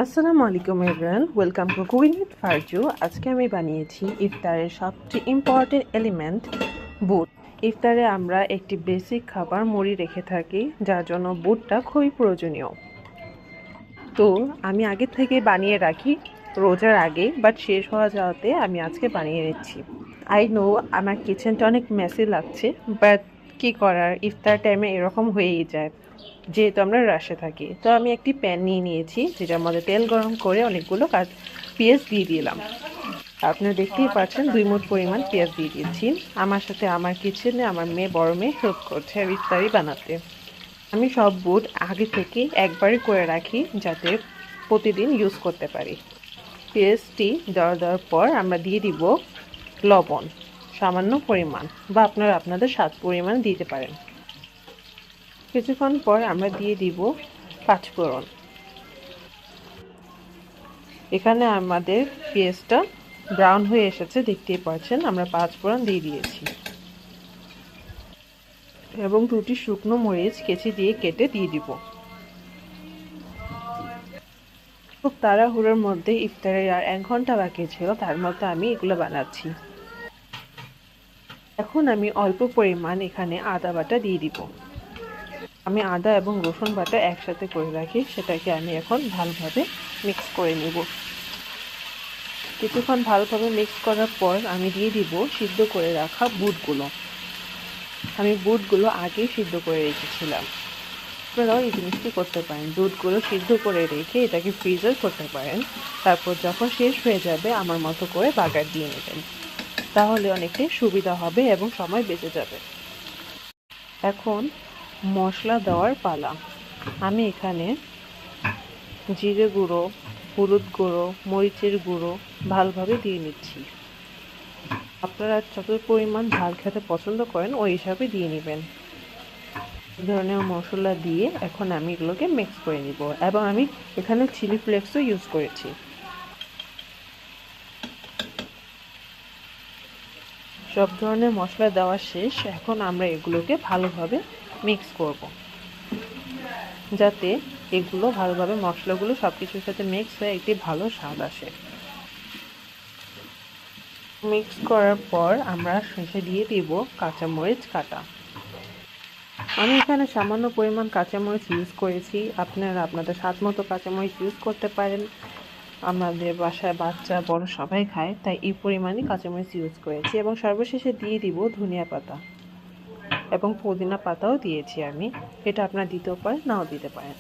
আসসালামু আলাইকুম everyone, welcome to cooking with Farzu. আজকে আমি বানিয়েছি ইফতারের সবচেয়ে ইম্পর্টেন্ট এলিমেন্ট বুট। ইফতারে আমরা একটি বেসিক খাবার মুড়ি রেখে থাকি, যার জন্য বুটটা খুবই প্রয়োজনীয়। তো আমি আগে থেকে বানিয়ে রাখি রোজার আগে, বাট শেষ হওয়া যাওয়াতে আমি আজকে বানিয়ে নিচ্ছি। আই নো আমার কিচেনটা অনেক মেসি লাগছে, বাট কী করার, ইফতার টাইমে এরকম হয়েই যায় যেহেতু আমরা রাশে থাকি। তো আমি একটি প্যান নিয়ে নিয়েছি, যেটার মধ্যে তেল গরম করে অনেকগুলো পেঁয়াজ দিয়ে দিলাম। আপনারা দেখতেই পাচ্ছেন 2 মুঠ পরিমাণ পেঁয়াজ দিয়ে দিয়েছি। আমার সাথে আমার কিচেনে আমার বড় মেয়ে হেল্প করছে ইফতারি বানাতে। আমি সব বুট আগে থেকে একবারই করে রাখি, যাতে প্রতিদিন ইউজ করতে পারি। পেঁয়াজটি দেওয়ার পর আমরা দিয়ে দিব লবণ সামান্য পরিমাণ, বা আপনারা আপনাদের স্বাদ পরিমাণ দিতে পারেন। কিছুক্ষণ পর আমরা দিয়ে দিব পাঁচফোড়ন। এখানে আমাদের পেঁয়াজটা ব্রাউন হয়ে এসেছে, দেখতেই পাচ্ছেন। আমরা পাঁচফোড়ন দিয়ে দিয়েছি এবং 2টি শুকনো মরিচ কেচি দিয়ে কেটে দিয়ে দিব। খুব তাড়াহুড়োর মধ্যে ইফতারের আর 1 ঘন্টা বাকি ছিল, তার মধ্যে আমি এগুলো বানাচ্ছি। এখন আমি অল্প পরিমাণ এখানে আদা বাটা দিয়ে দিব। আমি আদা এবং রসুন বাটা একসাথে করে রাখি, সেটাকে আমি এখন ভালোভাবে মিক্স করে নেব। কিছুক্ষণ ভালোভাবে মিক্স করার পর আমি দিয়ে দিব সিদ্ধ করে রাখা বুটগুলো। আমি বুটগুলো আগেই সিদ্ধ করে রেখেছিলাম। আপনারাও এই জিনিসটি করতে পারেন, দুধগুলো সিদ্ধ করে রেখে এটাকে ফ্রিজার করতে পারেন। তারপর যখন শেষ হয়ে যাবে আমার মতো করে বাগার দিয়ে নেবেন, তাহলে অনেকটাই সুবিধা হবে এবং সময় বেঁচে যাবে। এখন মশলা দেওয়ার পালা। আমি এখানে জিরে গুঁড়ো, হলুদ গুঁড়ো, মরিচের গুঁড়ো ভালোভাবে দিয়ে নিচ্ছি। আপনারা যত পরিমাণ ঝাল খেতে পছন্দ করেন ওই হিসাবে দিয়ে নেবেন। এই ধরনের মশলা দিয়ে এখন আমি এগুলোকে মিক্স করে নিব, এবং আমি এখানে চিলি ফ্লেক্সও ইউজ করেছি। সব ধরনের মশলা দেওয়া শেষ। এখন আমরা এগুলোকে ভালোভাবে মিক্স করব, যাতে এগুলো ভালোভাবে মশলাগুলো সব কিছুর সাথে মিক্স হয়ে একটি ভালো স্বাদ আসে। মিক্স করার পর আমরা শেষে দিয়ে দিব কাঁচামরিচ কাটা। আমি এখানে সামান্য পরিমাণ কাঁচামরিচ ইউজ করেছি, আপনারা আপনাদের স্বাদ মতো কাঁচামরিচ ইউজ করতে পারেন। আমাদের বাসায় বাচ্চা বড় সবাই খায়, তাই এই পরিমাণে কাঁচামরিচ ইউজ করেছি। এবং সর্বশেষে দিয়ে দিব ধনিয়া পাতা এবং পুদিনা পাতাও দিয়েছি আমি। এটা আপনারা দিতেও পারেন, নাও দিতে পারেন।